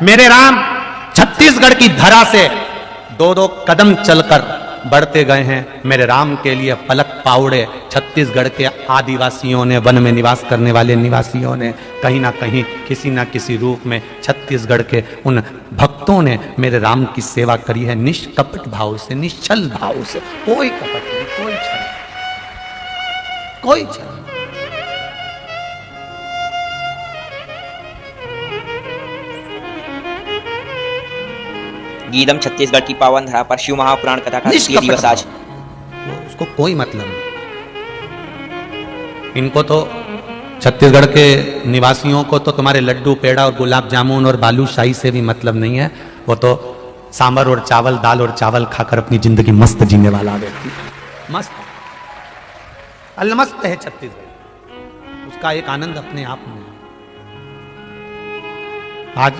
मेरे राम छत्तीसगढ़ की धरा से 2-2 कदम चलकर बढ़ते गए हैं। मेरे राम के लिए पलक पाउड़े छत्तीसगढ़ के आदिवासियों ने, वन में निवास करने वाले निवासियों ने कहीं ना कहीं किसी ना किसी रूप में छत्तीसगढ़ के उन भक्तों ने मेरे राम की सेवा करी है, निष्कपट भाव से, निश्चल भाव से, कोई कपट नहीं, कोई छल, कोई छल। गीदम छत्तीसगढ़ की पावन धरा पर शिव महापुराण कथा का द्वितीय दिवस आज। उसको कोई मतलब नहीं। इनको तो छत्तीसगढ़ के निवासियों को तो तुम्हारे लड्डू पेड़ा और गुलाब जामुन और बालूशाही से भी मतलब नहीं है। वो तो सांबर और चावल, दाल और चावल खाकर अपनी जिंदगी मस्त जीने वाला व्यक्ति, मस्त अलमस्त है छत्तीसगढ़। उसका एक आनंद अपने आप में। आज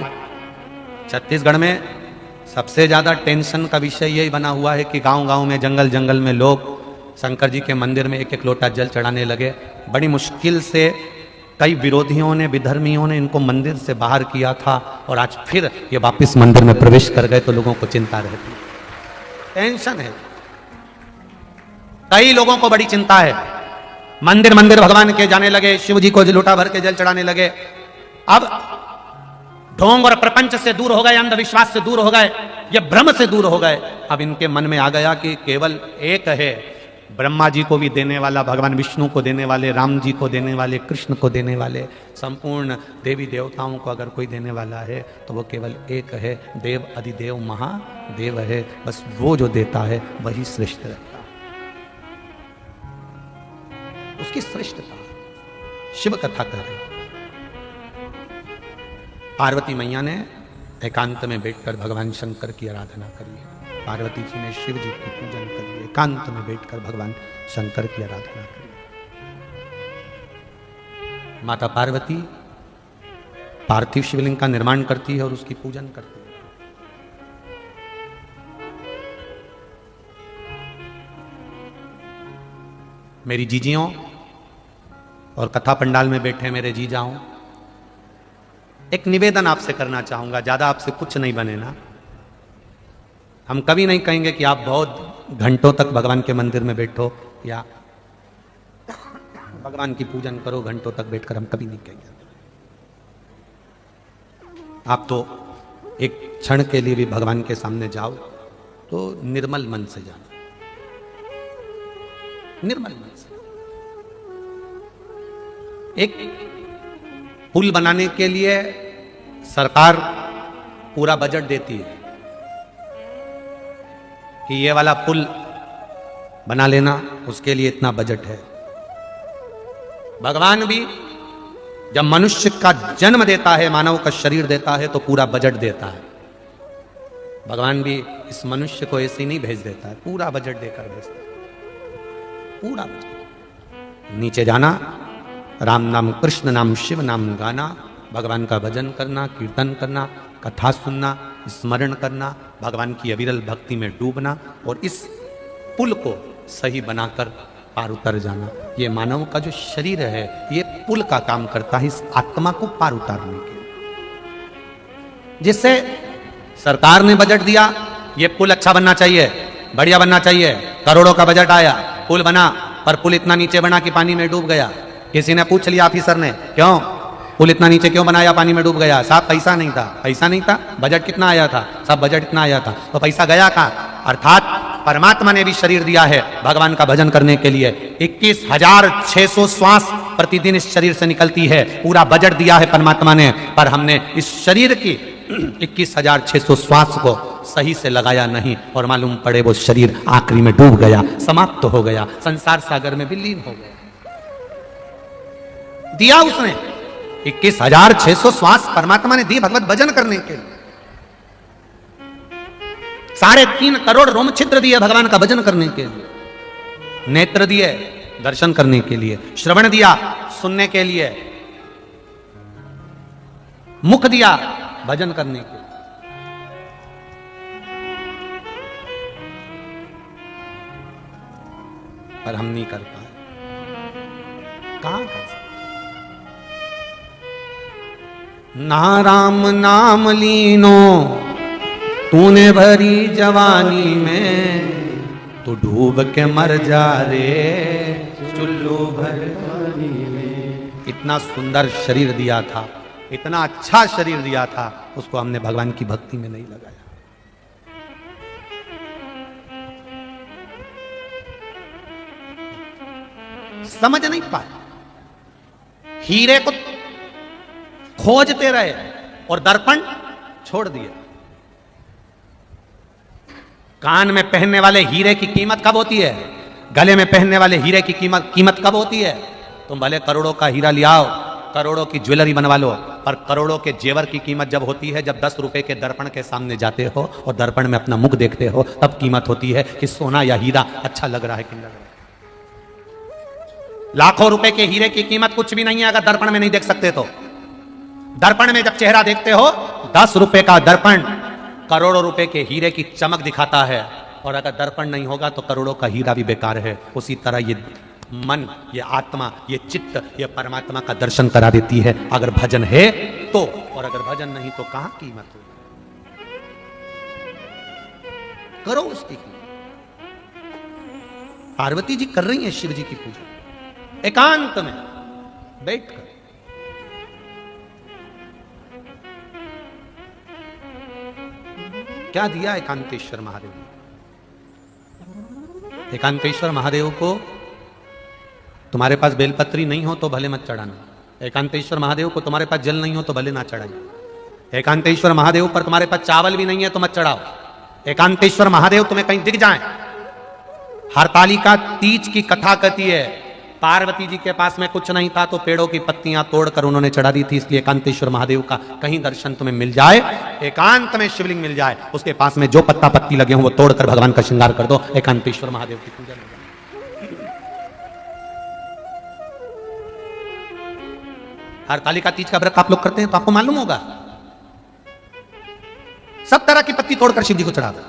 छत्तीसगढ़ में सबसे ज्यादा टेंशन का विषय यही बना हुआ है कि गांव-गांव में, जंगल जंगल में लोग शंकर जी के मंदिर में 1-1 लोटा जल चढ़ाने लगे। बड़ी मुश्किल से कई विरोधियों ने, विधर्मियों ने इनको मंदिर से बाहर किया था और आज फिर ये वापस मंदिर में प्रवेश कर गए तो लोगों को चिंता रहती है, टेंशन है। कई लोगों को बड़ी चिंता है। मंदिर मंदिर भगवान के जाने लगे, शिव जी को लोटा भर के जल चढ़ाने लगे। अब ढोंग और प्रपंच से दूर हो गए, अंधविश्वास से दूर हो गए, ये भ्रम से दूर हो गए। अब इनके मन में आ गया कि केवल एक है, ब्रह्मा जी को भी देने वाला, भगवान विष्णु को देने वाले, राम जी को देने वाले, कृष्ण को देने वाले, संपूर्ण देवी देवताओं को अगर कोई देने वाला है तो वो केवल एक है, देव अधिदेव महादेव है। बस वो जो देता है वही श्रेष्ठ रहता है, उसकी श्रेष्ठता। शिव कथा कर रहे, पार्वती मैया ने एकांत में बैठकर भगवान शंकर की आराधना करी है। पार्वती जी ने शिव जी की पूजन करी है, एकांत में बैठकर भगवान शंकर की आराधना करी है। माता पार्वती पार्थिव शिवलिंग का निर्माण करती है और उसकी पूजन करती है। मेरी जीजियों और कथा पंडाल में बैठे मेरे जीजाओं, एक निवेदन आपसे करना चाहूंगा, ज्यादा आपसे कुछ नहीं बनेना। हम कभी नहीं कहेंगे कि आप बहुत घंटों तक भगवान के मंदिर में बैठो या भगवान की पूजन करो घंटों तक बैठकर, हम कभी नहीं कहेंगे। आप तो एक क्षण के लिए भी भगवान के सामने जाओ तो निर्मल मन से जाना, निर्मल मन से। एक पुल बनाने के लिए सरकार पूरा बजट देती है कि ये वाला पुल बना लेना, उसके लिए इतना बजट है। भगवान भी जब मनुष्य का जन्म देता है, मानव का शरीर देता है तो पूरा बजट देता है। भगवान भी इस मनुष्य को ऐसे नहीं भेज देता है, पूरा बजट देकर भेजता है, पूरा बजट। नीचे जाना, राम नाम, कृष्ण नाम, शिव नाम गाना, भगवान का भजन करना, कीर्तन करना, कथा सुनना, स्मरण करना, भगवान की अविरल भक्ति में डूबना और इस पुल को सही बनाकर पार उतर जाना। ये मानव का जो शरीर है ये पुल का काम करता है इस आत्मा को पार उतारने के लिए। जिससे सरकार ने बजट दिया, ये पुल अच्छा बनना चाहिए, बढ़िया बनना चाहिए, करोड़ों का बजट आया, पुल बना, पर पुल इतना नीचे बना कि पानी में डूब गया। किसी ने पूछ लिया ऑफिसर ने, क्यों पुल इतना नीचे क्यों बनाया, पानी में डूब गया? साहब पैसा नहीं था। पैसा नहीं था? बजट कितना आया था? सब बजट इतना आया था। तो पैसा गया कहाँ? अर्थात परमात्मा ने भी शरीर दिया है भगवान का भजन करने के लिए। 21,600 श्वास प्रतिदिन इस शरीर से निकलती है, पूरा बजट दिया है परमात्मा ने, पर हमने इस शरीर की 21,600 श्वास को सही से लगाया नहीं और मालूम पड़े वो शरीर आखिरी में डूब गया, समाप्त हो गया, संसार सागर में विलीन हो गया। दिया उसने 21,600 श्वास परमात्मा ने दी भगवत भजन करने के लिए। 3.5 करोड़ रोम छिद्र दिए भगवान का भजन करने के लिए, नेत्र दिए दर्शन करने के लिए, श्रवण दिया सुनने के लिए, मुख दिया भजन करने के लिए। पर हम नहीं कर पाए। कहां कर सकते? ना राम नाम लीनो तूने भरी जवानी में, तू डूब के मर जा रे चुल्लू भर पानी में। इतना सुंदर शरीर दिया था, इतना अच्छा शरीर दिया था, उसको हमने भगवान की भक्ति में नहीं लगाया। समझ नहीं पाए, हीरे को खोजते रहे और दर्पण छोड़ दिए। कान में पहनने वाले हीरे की कीमत कब होती है? गले में पहनने वाले हीरे की कीमत कब होती है? तुम भले करोड़ों का हीरा ले आओ, करोड़ों की ज्वेलरी बनवा लो, पर करोड़ों के जेवर की कीमत जब होती है जब 10 रुपए के दर्पण के सामने जाते हो और दर्पण में अपना मुख देखते हो, तब कीमत होती है कि सोना या हीरा अच्छा लग रहा है कि नहीं लग रहा है। लाखों रुपए के हीरे की कीमत कुछ भी नहीं है अगर दर्पण में नहीं देख सकते तो। दर्पण में जब चेहरा देखते हो, 10 रुपए का दर्पण करोड़ों रुपए के हीरे की चमक दिखाता है, और अगर दर्पण नहीं होगा तो करोड़ों का हीरा भी बेकार है। उसी तरह ये मन, ये आत्मा, ये चित्त, ये परमात्मा का दर्शन करा देती है अगर भजन है तो, और अगर भजन नहीं तो कहां कीमत हो। करो उसकी कीमत। पार्वती जी कर रही हैं शिव जी की पूजा एकांत में बैठकर। क्या दिया एकांतेश्वर महादेव ने? एकांतेश्वर महादेव को तुम्हारे पास बेलपत्री नहीं हो तो भले मत चढ़ाना। एकांतेश्वर महादेव को तुम्हारे पास जल नहीं हो तो भले ना चढ़ाइए। एकांतेश्वर महादेव पर तुम्हारे पास चावल भी नहीं है तो मत चढ़ाओ। एकांतेश्वर महादेव तुम्हें कहीं दिख जाए। हरतालिका तीज की कथा कहती है, पार्वती जी के पास में कुछ नहीं था तो पेड़ों की पत्तियां तोड़कर उन्होंने चढ़ा दी थी। इसलिए एकांतेश्वर महादेव का कहीं दर्शन तुम्हें मिल जाए, एकांत में शिवलिंग मिल जाए, उसके पास में जो पत्ता पत्ती लगे हो वो तोड़कर भगवान का श्रृंगार कर दो, एकांतेश्वर महादेव की पूजा में। हरतालिका तीज का व्रत आप लोग करते हैं तो आपको मालूम होगा, सब तरह की पत्ती तोड़कर शिव जी को चढ़ा दो।